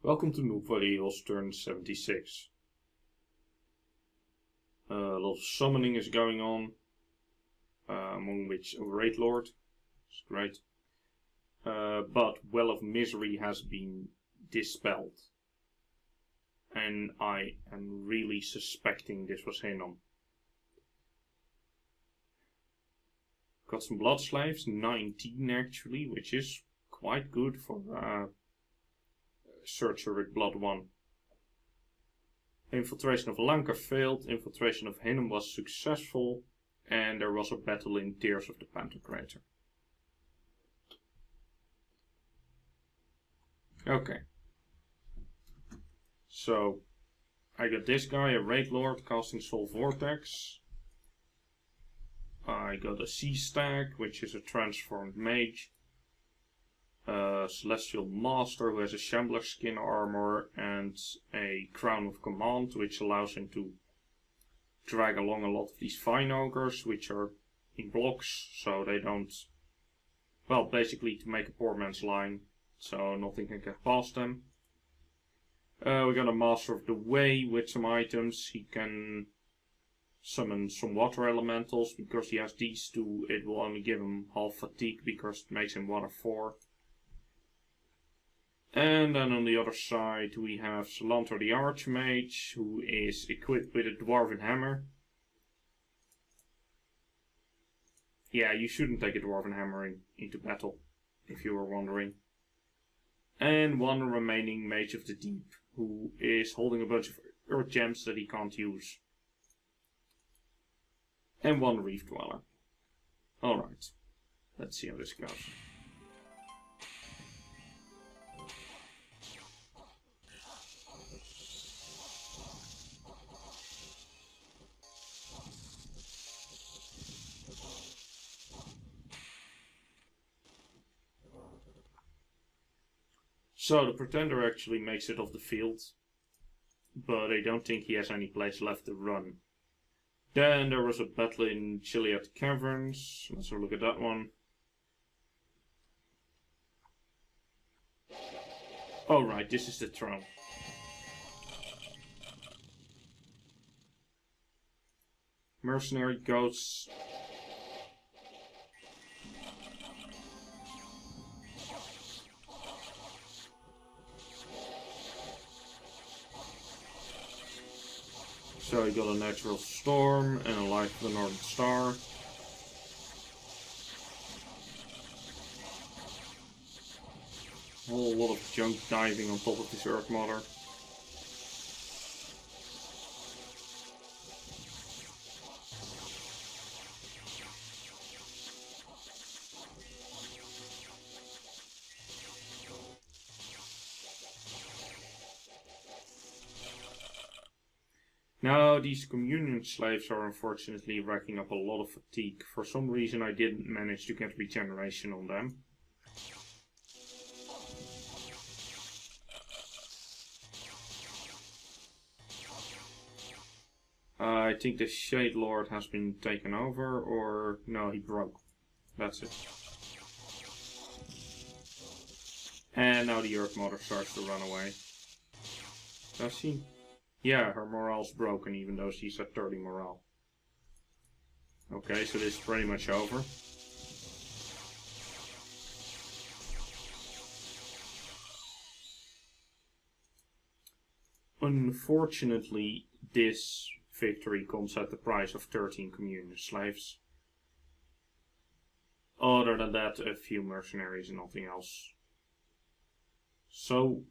Welcome to Noob Varios turn 76. A lot of summoning is going on, among which a Raid Lord. It's great. But Well of Misery has been dispelled. And I am really suspecting this was Hinnom. Got some Blood Slaves, 19 actually, which is quite good for Searcher with Blood 1. Infiltration of Lanka failed, infiltration of Hinnom was successful, and there was a battle in Tears of the Pantocrator. Okay. So, I got this guy, a Raid Lord, casting Soul Vortex. I got a Sea Stag, which is a transformed mage. Celestial Master, who has a Shambler skin armor and a Crown of Command, which allows him to drag along a lot of these Vine Ogres, which are in blocks, so they don't... Well, basically to make a poor man's line, so nothing can get past them. We got a Master of the Way with some items. He can summon some water elementals. Because he has these two, it will only give him half fatigue because it makes him water 4. And then on the other side we have Salantor the Archmage, who is equipped with a Dwarven Hammer. Yeah, you shouldn't take a Dwarven Hammer into battle, if you were wondering. And one remaining Mage of the Deep, who is holding a bunch of Earth Gems that he can't use. And one Reef Dweller. Alright, let's see how this goes. So the Pretender actually makes it off the field, but I don't think he has any place left to run. Then there was a battle in Chiliad Caverns. Let's have a look at that one. Oh right, this is the throne. Mercenary Ghosts. So you got a Natural Storm and a Light of the Northern Star. A whole lot of junk diving on top of this Earth Mother. Now, these communion slaves are unfortunately racking up a lot of fatigue. For some reason I didn't manage to get regeneration on them. I think the Shade Lord has been taken over, or... no, he broke. That's it. And now the Earth Mother starts to run away. Does she? Yeah, her morale's broken even though she's at 30 morale. Okay, so this is pretty much over. Unfortunately, this victory comes at the price of 13 communion slaves. Other than that, a few mercenaries and nothing else. So,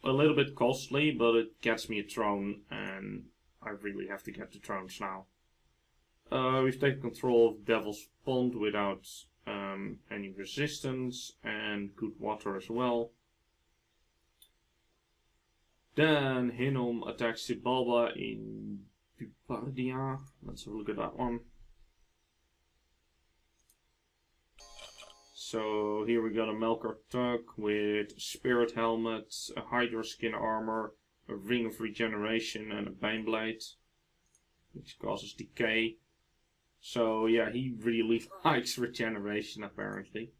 a little bit costly, but it gets me a throne, and I really have to get the thrones now. We've taken control of Devil's Pond without any resistance, and good water as well. Then Hinnom attacks Xibalba in Bubardia. Let's have a look at that one. So here we got a Melkor Tug with Spirit Helmet, a Hydra Skin Armor, a Ring of Regeneration and a Baneblade, which causes decay. So yeah, he really likes regeneration apparently.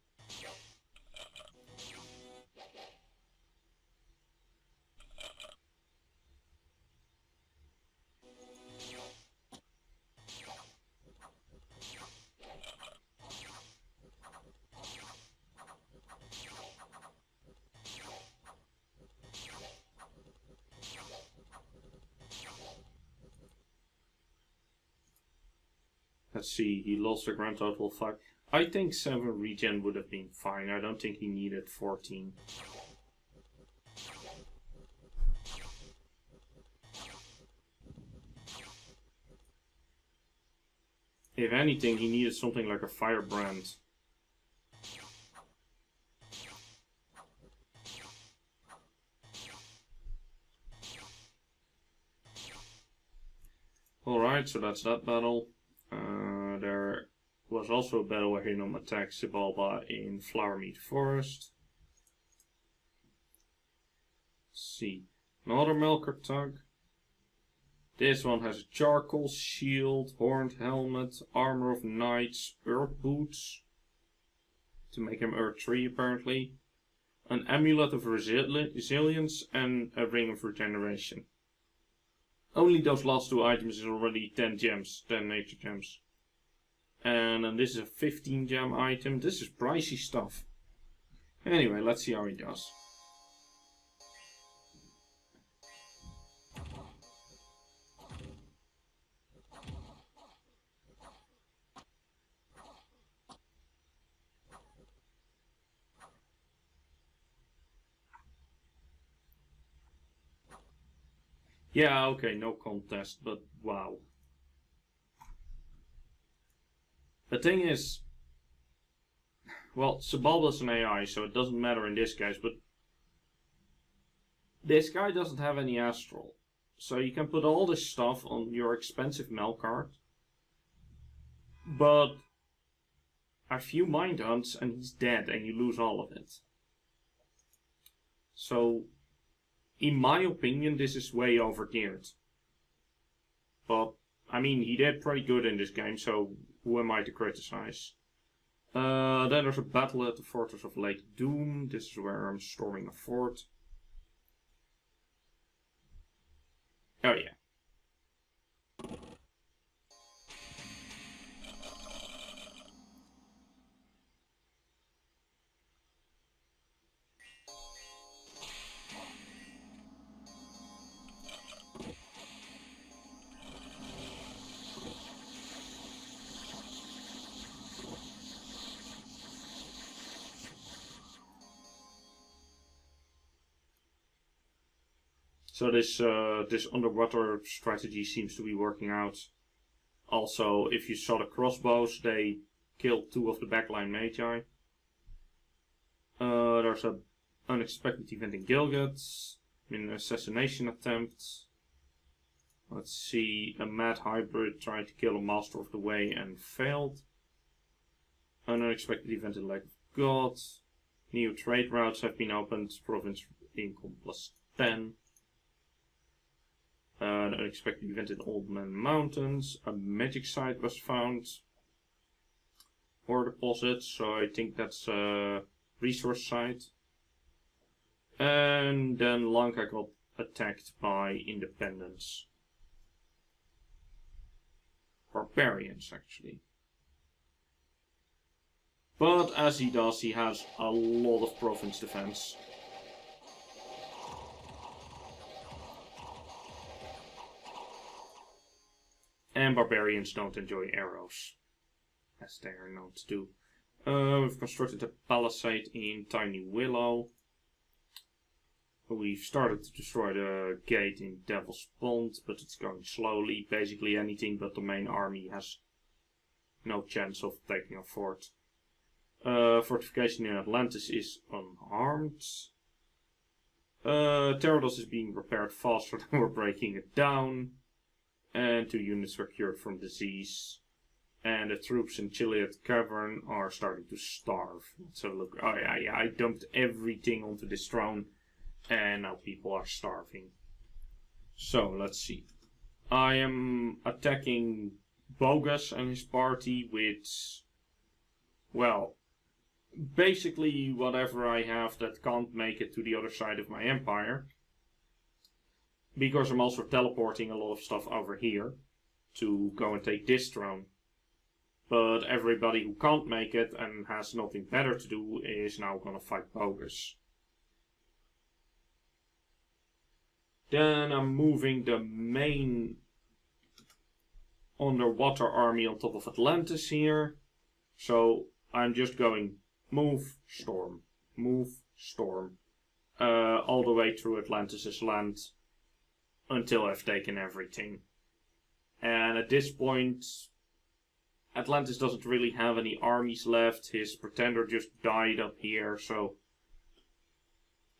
Let's see, he lost a grand total of 5. I think 7 regen would have been fine. I don't think he needed 14. If anything, he needed something like a firebrand. Alright, so that's that battle. There was also a battle where Hinnom attacked Xibalba in Flowermead Forest. Let's see. Another Melkor Tug. This one has a charcoal shield, horned helmet, armor of knights, earth boots. To make him Earth 3 apparently. An amulet of resilience and a ring of regeneration. Only those last 2 items is already 10 gems, 10 nature gems. And then this is a 15 gem item. This is pricey stuff. Anyway, let's see how he does. Yeah, okay, no contest, but wow. The thing is, well, Xibalba's an AI, so it doesn't matter in this case, but this guy doesn't have any astral. So you can put all this stuff on your expensive Melkart, but a few mind hunts and he's dead and you lose all of it. So, in my opinion, this is way overgeared. But, I mean, he did pretty good in this game, so who am I to criticize? Then there's a battle at the Fortress of Lake Doom. This is where I'm storming a fort. Oh yeah. So this underwater strategy seems to be working out. Also, if you saw the crossbows, they killed 2 of the backline magi. There's an unexpected event in Gilgad, an assassination attempt. Let's see, a mad hybrid tried to kill a master of the way and failed. An unexpected event in Lake of God. New trade routes have been opened, province income +10. An unexpected event in Old Man Mountains. A magic site was found. Ore deposit, so I think that's a resource site. And then Lanka got attacked by independents. Barbarians, actually. But as he does, he has a lot of province defense. And barbarians don't enjoy arrows, as they are known to do. We've constructed a palisade in Tiny Willow. We've started to destroy the gate in Devil's Pond, but it's going slowly. Basically anything but the main army has no chance of taking a fort. Fortification in Atlantis is unharmed. Teredos is being repaired faster than we're breaking it down. And 2 units were cured from disease. And the troops in Chiliad Cavern are starting to starve. So look, I dumped everything onto this throne. And now people are starving. So, let's see. I am attacking Bogas and his party with, well, basically whatever I have that can't make it to the other side of my empire. Because I'm also teleporting a lot of stuff over here to go and take this throne. But everybody who can't make it and has nothing better to do is now gonna fight Bogas. Then I'm moving the main underwater army on top of Atlantis here. So I'm just going move, storm, move, storm. All the way through Atlantis' land until I've taken everything. And at this point, Atlantis doesn't really have any armies left. His pretender just died up here, so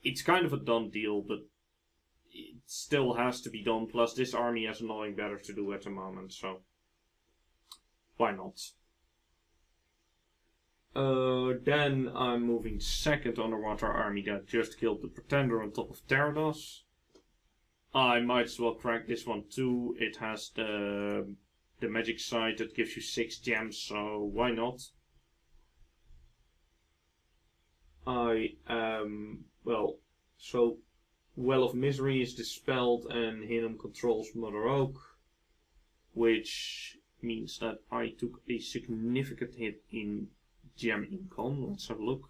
it's kind of a done deal, but it still has to be done. Plus, this army has nothing better to do at the moment, so why not? Then I'm moving second underwater army that just killed the pretender on top of Therados. I might as well crack this one too. It has the magic side that gives you 6 gems, so why not? Well of Misery is dispelled and Hinnom controls Mother Oak, which means that I took a significant hit in gem income. Let's have a look.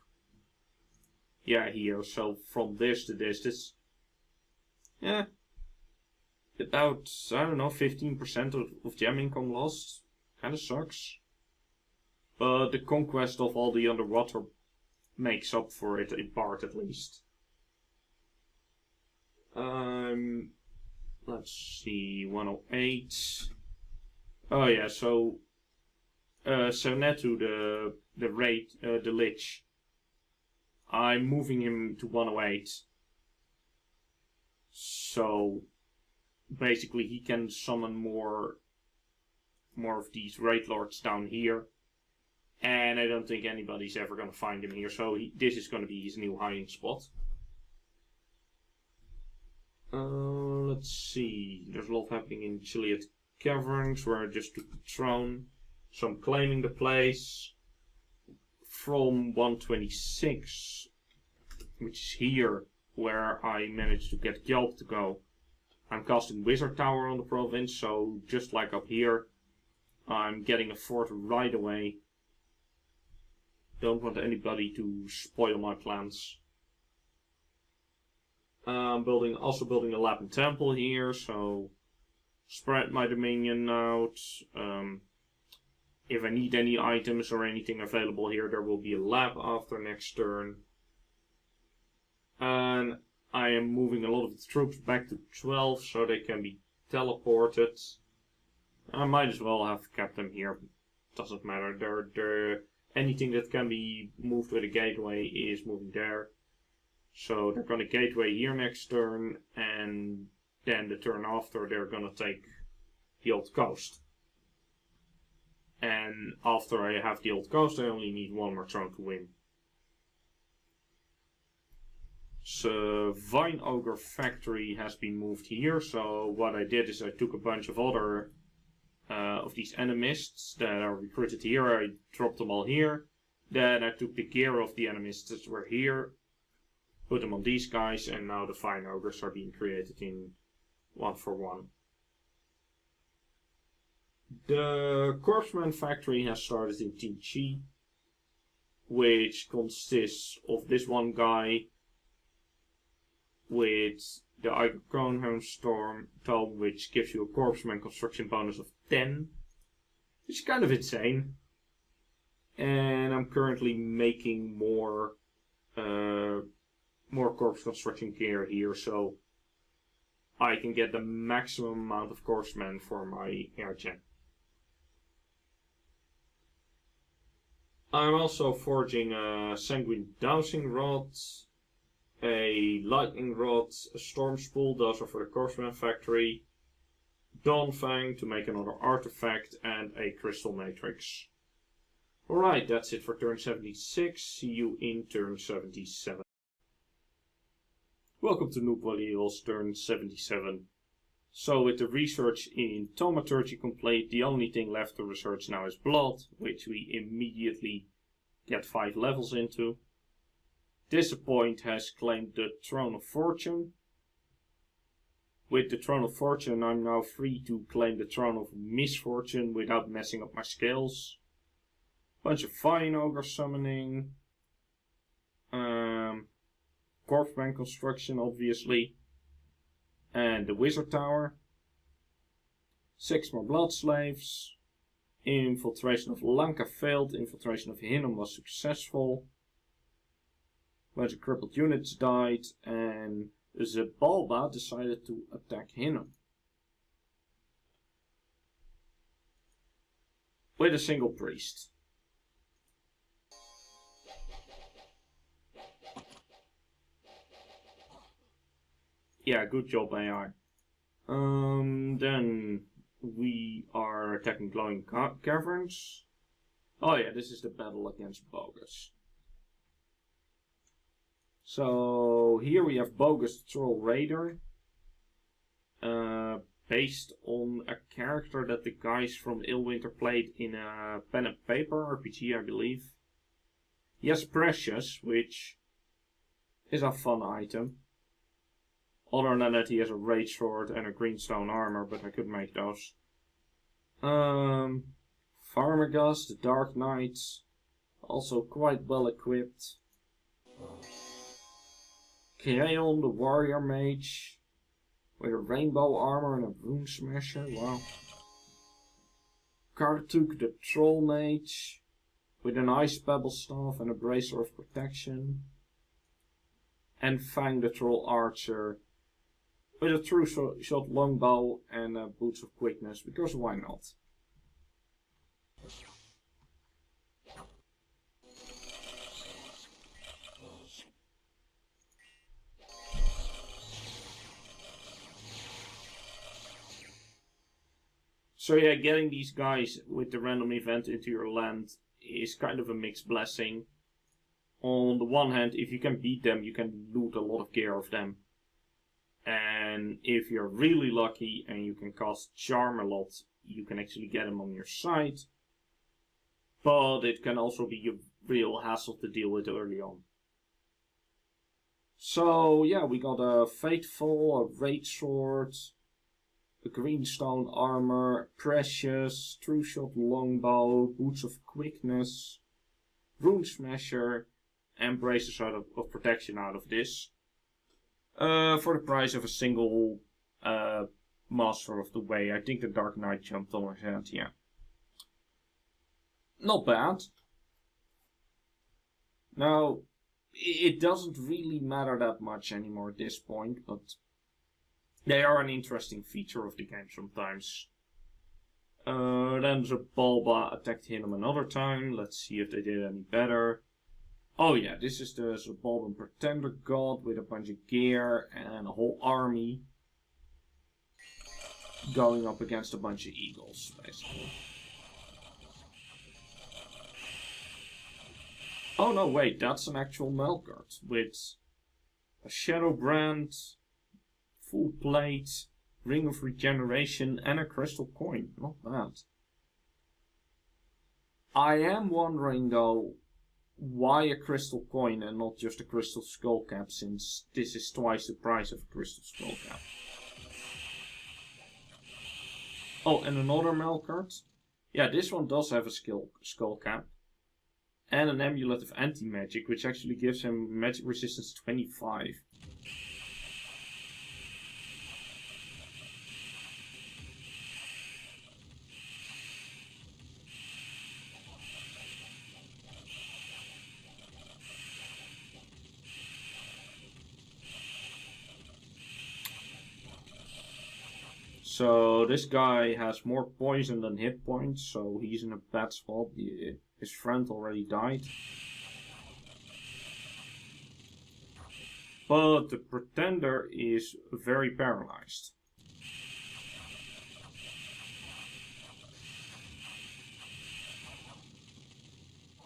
Yeah, here. So from this to this, yeah, about, I don't know, 15% of gem income lost. Kinda sucks. But the conquest of all the underwater makes up for it, in part at least. Let's see, 108. Oh yeah, so Netu, the Lich, I'm moving him to 108. So basically he can summon more of these Raid Lords down here. And I don't think anybody's ever going to find him here, so this is going to be his new hiding spot. Let's see, there's a lot happening in Chiliad Caverns, where I just took the throne. So I'm claiming the place from 126, which is here, where I managed to get Gjalp to go. I'm casting Wizard Tower on the province, so just like up here, I'm getting a fort right away. Don't want anybody to spoil my plans. I'm also building a Lapin Temple here, so spread my dominion out. If I need any items or anything available here, there will be a lab after next turn. And I am moving a lot of the troops back to 12 so they can be teleported. I might as well have kept them here. Doesn't matter. Anything that can be moved with a gateway is moving there. So they're going to gateway here next turn, and then the turn after they're going to take the Old Coast. And after I have the Old Coast, I only need one more turn to win. So Vine Ogre Factory has been moved here. So what I did is I took a bunch of other of these enemists that are recruited here. I dropped them all here. Then I took the gear of the enemists that were here, put them on these guys, and now the Vine Ogres are being created in 1-for-1. The Corpseman Factory has started in Team Chi, which consists of this one guy with the Iger Kronhelm Storm Tome, which gives you a Corpseman construction bonus of 10, which is kind of insane. And I'm currently making more corpse construction gear here, so I can get the maximum amount of Corpsemen for my airgen. I'm also forging a Sanguine Dowsing Rod, a Lightning Rod, a Storm Spool, those are for the Corpseman Factory, Dawnfang to make another artifact, and a Crystal Matrix. Alright, that's it for turn 76. See you in turn 77. Welcome to Noob Eagles, turn 77. So with the research in Thaumaturgy complete, the only thing left to research now is Blood, which we immediately get 5 levels into. Disappoint has claimed the Throne of Fortune. With the Throne of Fortune, I'm now free to claim the Throne of Misfortune without messing up my scales. Bunch of Vine Ogre summoning. Corpseman construction, obviously. And the Wizard Tower. 6 more blood slaves. Infiltration of Lanka failed. Infiltration of Hinnom was successful. A bunch of crippled units died, and Xibalba decided to attack Hinnom with a single priest. Yeah, good job, AI. Then we are attacking Glowing Caverns. Oh yeah, this is the battle against Bogus. So here we have Bogus Troll Raider. Based on a character that the guys from Illwinter played in a pen and paper RPG, I believe. He has Precious, which is a fun item. Other than that, he has a Rage Sword and a Greenstone Armor, but I could make those. Pharmagus, the Dark Knight, also quite well equipped. Kreon, the Warrior Mage, with a Rainbow Armor and a Rune Smasher, wow. Kartuk, the Troll Mage, with an Ice Pebble Staff and a Bracer of Protection. And Fang, the Troll Archer, with a True Shot Longbow and Boots of Quickness, because why not? So yeah, getting these guys with the random event into your land is kind of a mixed blessing. On the one hand, if you can beat them, you can loot a lot of gear of them. And if you're really lucky and you can cast Charm a lot, you can actually get them on your side. But it can also be a real hassle to deal with early on. So yeah, we got a Fateful, a Rage Sword, a Greenstone Armor, Precious, True Shot Longbow, Boots of Quickness, Rune Smasher, and Braces of Protection out of this. For the price of a single Master of the Way. I think the Dark Knight jumped on his head, yeah. Not bad. Now, it doesn't really matter that much anymore at this point, but they are an interesting feature of the game sometimes. Then Xibalba attacked him another time. Let's see if they did any better. Oh yeah, this is the Xibalban Pretender God with a bunch of gear and a whole army going up against a bunch of eagles, basically. Oh no, wait, that's an actual Melkart with a Shadow Brand, full plate, Ring of Regeneration, and a crystal coin. Not bad. I am wondering though, why a crystal coin and not just a crystal skull cap, since this is twice the price of a crystal skull cap. Oh, and another Melkart. Yeah, this one does have a skull cap. And an Amulet of Anti-Magic, which actually gives him magic resistance 25. So this guy has more poison than hit points, so he's in a bad spot. His friend already died. But the Pretender is very paralyzed.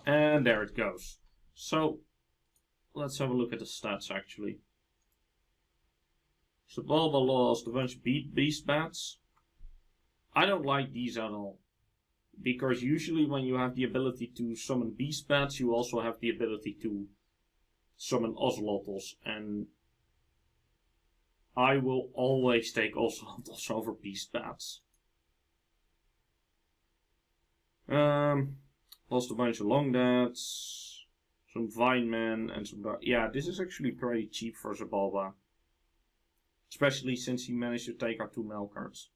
And there it goes. So, let's have a look at the stats actually. Xibalba lost a bunch of beast bats. I don't like these at all. Because usually when you have the ability to summon beast bats, you also have the ability to summon Ocelotls. And I will always take Ocelotls over beast bats. Lost a bunch of Longdads, some Vinemen, and some... Yeah, this is actually pretty cheap for Xibalba. Especially since he managed to take our 2 Melkarts.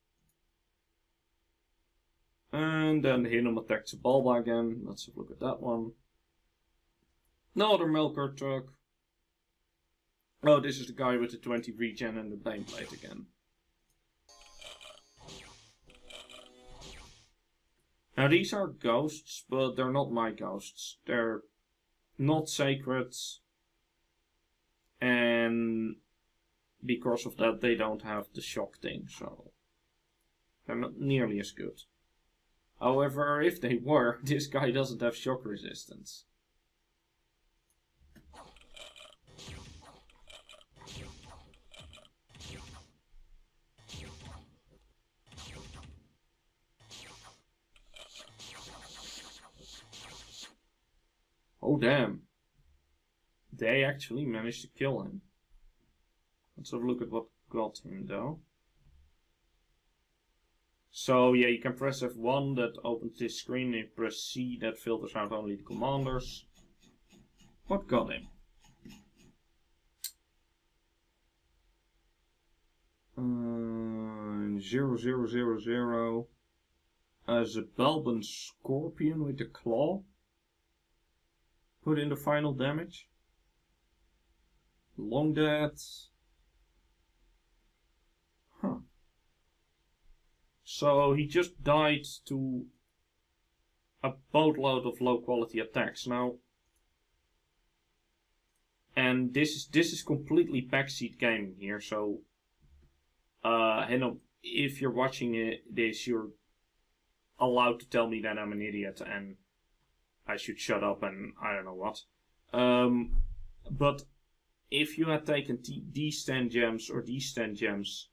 And then Hinnom attacks Balba again. Let's have a look at that one. Another Melkor truck. Oh, this is the guy with the 20 regen and the Baneblade again. Now these are ghosts, but they're not my ghosts. They're not sacred. And because of that they don't have the shock thing, so they're not nearly as good. However, if they were, this guy doesn't have shock resistance. Oh damn. They actually managed to kill him. Let's have a look at what got him though. So yeah, you can press F1, that opens this screen, and press C, that filters out only the commanders. What got him? 0000 as a Balban Scorpion with the claw. Put in the final damage. Long dead. Huh. So he just died to a boatload of low quality attacks now. And this is completely backseat gaming here, so if you're watching this, you're allowed to tell me that I'm an idiot and I should shut up and I don't know what. But if you had taken these 10 gems or these 10 gems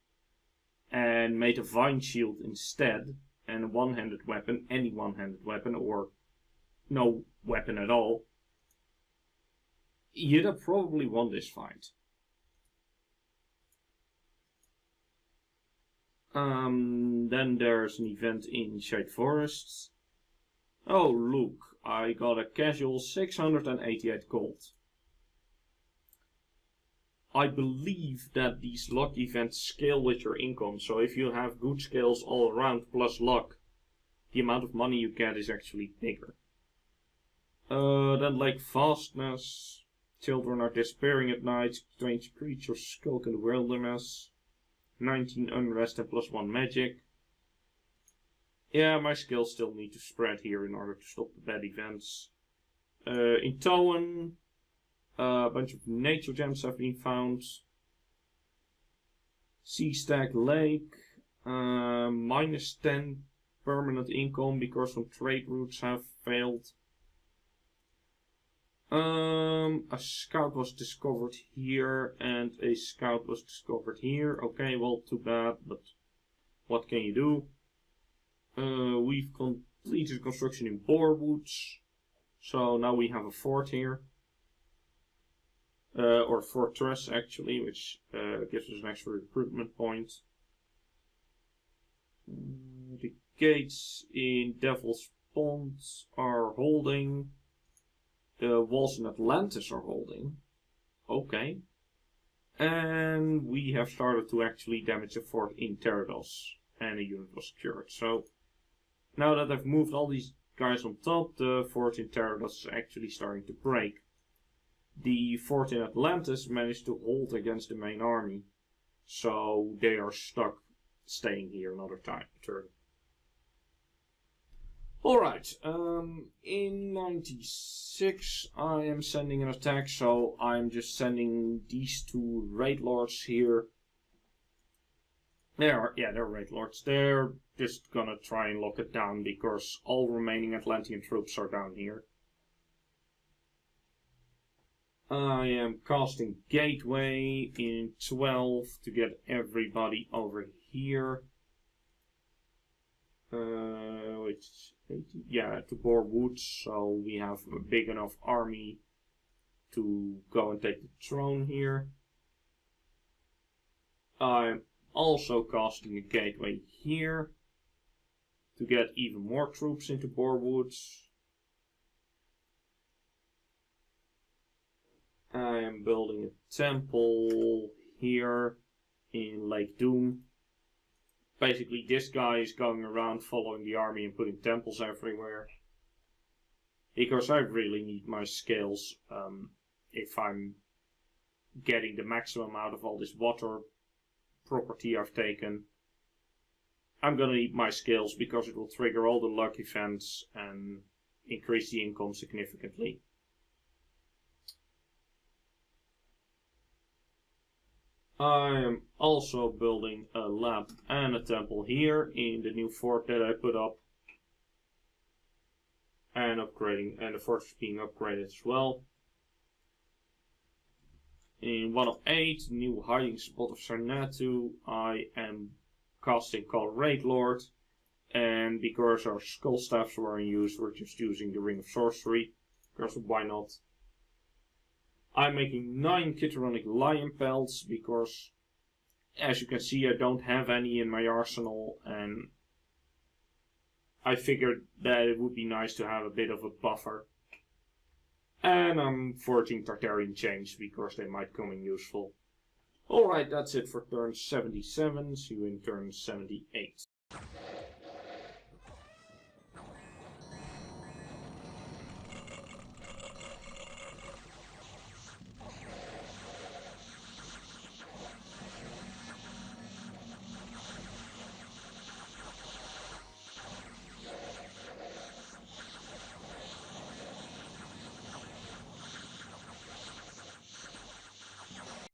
and made a Vine Shield instead, and a one-handed weapon, any one-handed weapon, or no weapon at all, you'd have probably won this fight. Then there's an event in Shade Forests. Oh look, I got a casual 688 gold. I believe that these luck events scale with your income, so if you have good skills all around plus luck, the amount of money you get is actually bigger. Then Lake Vastness. Children are disappearing at night. Strange creatures skulk in the wilderness. 19 unrest and +1 magic. Yeah, my skills still need to spread here in order to stop the bad events. In Towan, a bunch of nature gems have been found. Seastack Lake, -10 permanent income because some trade routes have failed. A scout was discovered here and a scout was discovered here. Okay, well, too bad, but what can you do? We've completed construction in Boarwoods, so now we have a fort here. Or fortress actually, which gives us an extra recruitment point. The gates in Devil's Pond are holding. The walls in Atlantis are holding. Okay. And we have started to actually damage a fort in Teredos. And a unit was secured. So, now that I've moved all these guys on top, the fort in Teredos is actually starting to break. The fort in Atlantis managed to hold against the main army. So, they are stuck staying here another turn. Alright, in 96 I am sending an attack, so I'm just sending these two raid lords here. They're raid lords. They're just gonna try and lock it down because all remaining Atlantean troops are down here. I am casting Gateway in 12 to get everybody over here. Which 80? Yeah, to Boarwoods, so we have a big enough army to go and take the throne here. I'm also casting a Gateway here to get even more troops into Boarwoods. I am building a temple here in Lake Doom. basically this guy is going around following the army and putting temples everywhere. Because I really need my scales if I'm getting the maximum out of all this water property I've taken. I'm gonna need my scales because it will trigger all the luck events and increase the income significantly. I am also building a lab and a temple here in the new fort that I put up. And upgrading, and the fort is being upgraded as well. In 108, new hiding spot of Sarnatu, I am casting Call Raid Lord, and because our skull staffs were in use, we're just using the Ring of Sorcery, because why not? I'm making 9 Chitronic Lion Pelts, because as you can see I don't have any in my arsenal, and I figured that it would be nice to have a bit of a buffer. And I'm forging Tartarian chains because they might come in useful. Alright, that's it for turn 77. See you in turn 78.